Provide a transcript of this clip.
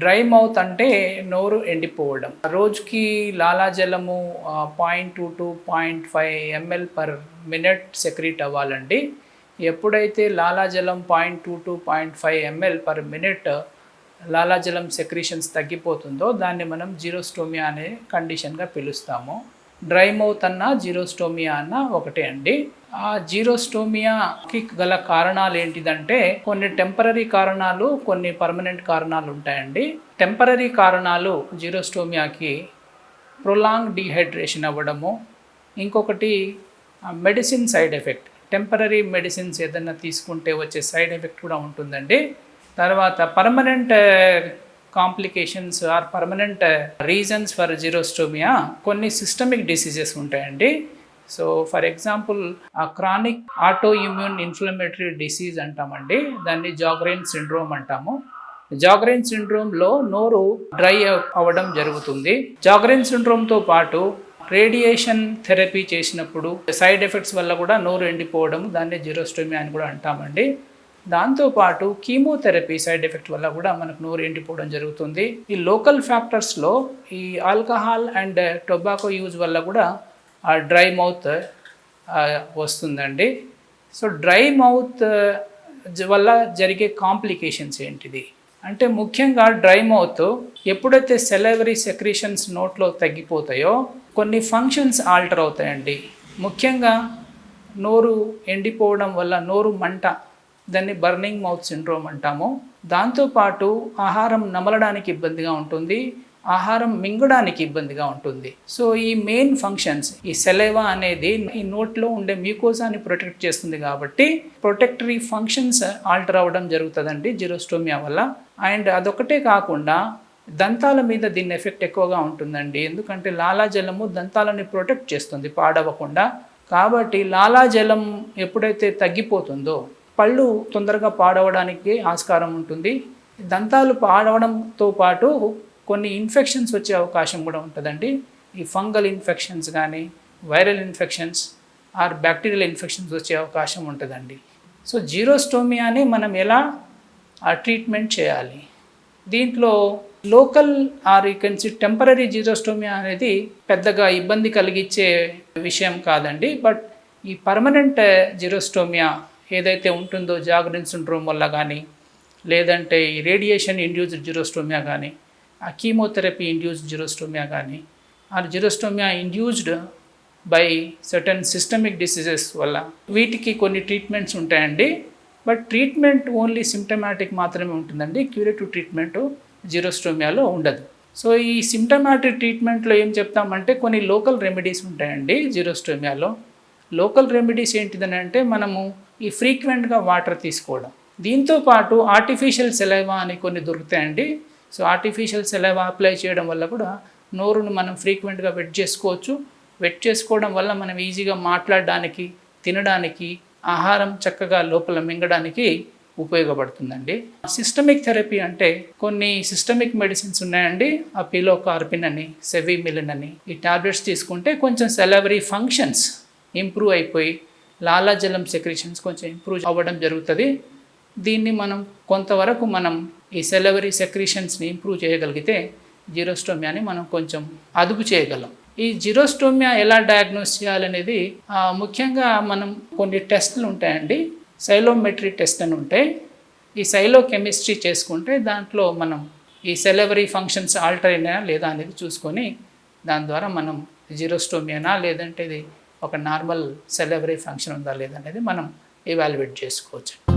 Dry mouth అంటే నోరు ఎండిపోవడం. రోజుకి లాలాజలము 0.2 to 0.5 ml/minute సెక్రీట్ అవ్వాలండి. ఎప్పుడైతే లాలాజలం 0.2 to 0.5 ml/minute లాలాజలం సెక్రీషన్స్ తగ్గిపోతుందో దాన్ని మనం జీరోస్టోమియా అనే కండిషన్గా పిలుస్తాము. డ్రై మౌత్ అన్న జీరోస్టోమియా అన్న ఒకటే అండి. ఆ జీరోస్టోమియాకి గల కారణాలు ఏంటిదంటే కొన్ని టెంపరరీ కారణాలు, కొన్ని పర్మనెంట్ కారణాలు ఉంటాయండి. టెంపరరీ కారణాలు జీరోస్టోమియాకి ప్రొలాంగ్ డీహైడ్రేషన్ అవ్వడము, ఇంకొకటి medicine side effect. Temporary medicines ఏదైనా తీసుకుంటే వచ్చే సైడ్ ఎఫెక్ట్ కూడా ఉంటుందండి. తర్వాత permanent complications or permanent reasons for xerostomia కొన్ని సిస్టమిక్ డిసీజెస్ ఉంటాయండి. So for example chronic autoimmune inflammatory disease అంటామండి, దాన్ని జాగ్రెయిన్ సిండ్రోమ్ అంటాము. జాగ్రెయిన్ సిండ్రోమ్లో నోరు డ్రై అవ్వడం జరుగుతుంది. జాగ్రెయిన్ సిండ్రోమ్తో పాటు రేడియేషన్ థెరపీ చేసినప్పుడు సైడ్ ఎఫెక్ట్స్ వల్ల కూడా నోరు ఎండిపోవడం, దాన్ని జీరోస్టోమియా అని కూడా అంటామండి. దాంతోపాటు కీమోథెరపీ సైడ్ ఎఫెక్ట్ వల్ల కూడా మనకు నోరు ఎండిపోవడం జరుగుతుంది. ఈ లోకల్ ఫ్యాక్టర్స్లో ఈ ఆల్కహాల్ అండ్ టొబాకో యూజ్ వల్ల కూడా డ్రై మౌత్ వస్తుందండి. సో డ్రై మౌత్ వల్ల జరిగే కాంప్లికేషన్స్ ఏంటిది అంటే ముఖ్యంగా డ్రై మౌత్ ఎప్పుడైతే సెలైవరీ సెక్రీషన్స్ నోట్లో తగ్గిపోతాయో కొన్ని ఫంక్షన్స్ ఆల్టర్ అవుతాయండి. ముఖ్యంగా నోరు ఎండిపోవడం వల్ల నోరు మంట, దాన్ని బర్నింగ్ మౌత్ సిండ్రోమ్ అంటాము. దాంతోపాటు ఆహారం నమలడానికి ఇబ్బందిగా ఉంటుంది, ఆహారం మింగడానికి ఇబ్బందిగా ఉంటుంది. సో ఈ మెయిన్ ఫంక్షన్స్, ఈ సెలైవా అనేది ఈ నోట్లో ఉండే మ్యూకోసాని ప్రొటెక్ట్ చేస్తుంది కాబట్టి ప్రొటెక్టరీ ఫంక్షన్స్ ఆల్టర్ అవ్వడం జరుగుతుందండి జీరోస్టోమియా వల్ల. అండ్ అదొకటే కాకుండా దంతాల మీద దీని ఎఫెక్ట్ ఎక్కువగా ఉంటుందండి. ఎందుకంటే లాలాజలము దంతాలని ప్రొటెక్ట్ చేస్తుంది పాడవకుండా. కాబట్టి లాలాజలం ఎప్పుడైతే తగ్గిపోతుందో పళ్ళు తొందరగా పాడవడానికి ఆస్కారం ఉంటుంది. దంతాలు పాడవడంతో పాటు కొన్ని ఇన్ఫెక్షన్స్ వచ్చే అవకాశం కూడా ఉంటుందండి. ఈ ఫంగల్ ఇన్ఫెక్షన్స్ కానీ, viral infections or bacterial infections వచ్చే అవకాశం ఉంటుందండి. సో జీరోస్టోమియాని మనం ఎలా ట్రీట్మెంట్ చేయాలి? దీంట్లో local or you can see temporary xerostomia అనేది పెద్దగా ఇబ్బంది కలిగించే విషయం కాదండి. బట్ ఈ పర్మనెంట్ జీరోస్టోమియా ఏదైతే ఉంటుందో జాగ్రెయిన్ సిండ్రోమ్ వల్ల కానీ, లేదంటే ఈ రేడియేషన్ ఇండ్యూస్డ్ జీరోస్టోమియా కానీ, ఆ కీమోథెరపీ ఇండ్యూస్డ్ జీరోస్టోమియా కానీ, ఆ xerostomia induced by certain systemic diseases వల్ల వీటికి కొన్ని ట్రీట్మెంట్స్ ఉంటాయండి. బట్ ట్రీట్మెంట్ ఓన్లీ సిమ్టమాటిక్ మాత్రమే ఉంటుందండి, క్యూరేటివ్ ట్రీట్మెంట్ జీరోస్టోమియాలో ఉండదు. సో ఈ సిమ్టమాటిక్ ట్రీట్మెంట్లో ఏం చెప్తామంటే కొన్ని లోకల్ రెమెడీస్ ఉంటాయండి జీరోస్టోమియాలో. లోకల్ రెమెడీస్ ఏంటిదని అంటే మనము ఈ ఫ్రీక్వెంట్గా వాటర్ తీసుకోవడం, దీంతో పాటు ఆర్టిఫిషియల్ సెలైవా అని కొన్ని దొరుకుతాయండి. సో ఆర్టిఫిషియల్ సెలైవా అప్లై చేయడం వల్ల కూడా నోరును మనం ఫ్రీక్వెంట్గా వెట్ చేసుకోవచ్చు. వెట్ చేసుకోవడం వల్ల మనం ఈజీగా మాట్లాడడానికి, తినడానికి, ఆహారం చక్కగా లోపల మింగడానికి ఉపయోగపడుతుందండి. సిస్టమిక్ థెరపీ అంటే కొన్ని సిస్టమిక్ మెడిసిన్స్ ఉన్నాయండి. ఆ పిలోకార్పిన్ అని, సెవిమిలిన్ అని, ఈ టాబ్లెట్స్ తీసుకుంటే కొంచెం సెలైవరీ ఫంక్షన్స్ ఇంప్రూవ్ అయిపోయి లాలాజలం సెక్రీషన్స్ కొంచెం ఇంప్రూవ్ అవ్వడం జరుగుతుంది. దీన్ని మనం కొంతవరకు మనం ఈ సెలైవరీ సెక్రీషన్స్ని ఇంప్రూవ్ చేయగలిగితే జీరోస్టోమియాని మనం కొంచెం అదుపు చేయగలం. ఈ జీరోస్టోమియా ఎలా డయాగ్నోస్ చేయాలనేది ముఖ్యంగా మనం కొన్ని టెస్టులు ఉంటాయండి. సైలోమెట్రీ టెస్ట్ అని ఉంటాయి. ఈ సైలో కెమిస్ట్రీ చేసుకుంటే దాంట్లో మనం ఈ సెలైవరీ ఫంక్షన్స్ ఆల్టర్ అయినా లేదా అనేది చూసుకొని దాని ద్వారా మనం జీరోస్టోమియానా లేదంటే ఇది ఒక నార్మల్ సెలైవరీ ఫంక్షన్ ఉందా లేదనేది మనం ఎవాల్యుయేట్ చేసుకోవచ్చు.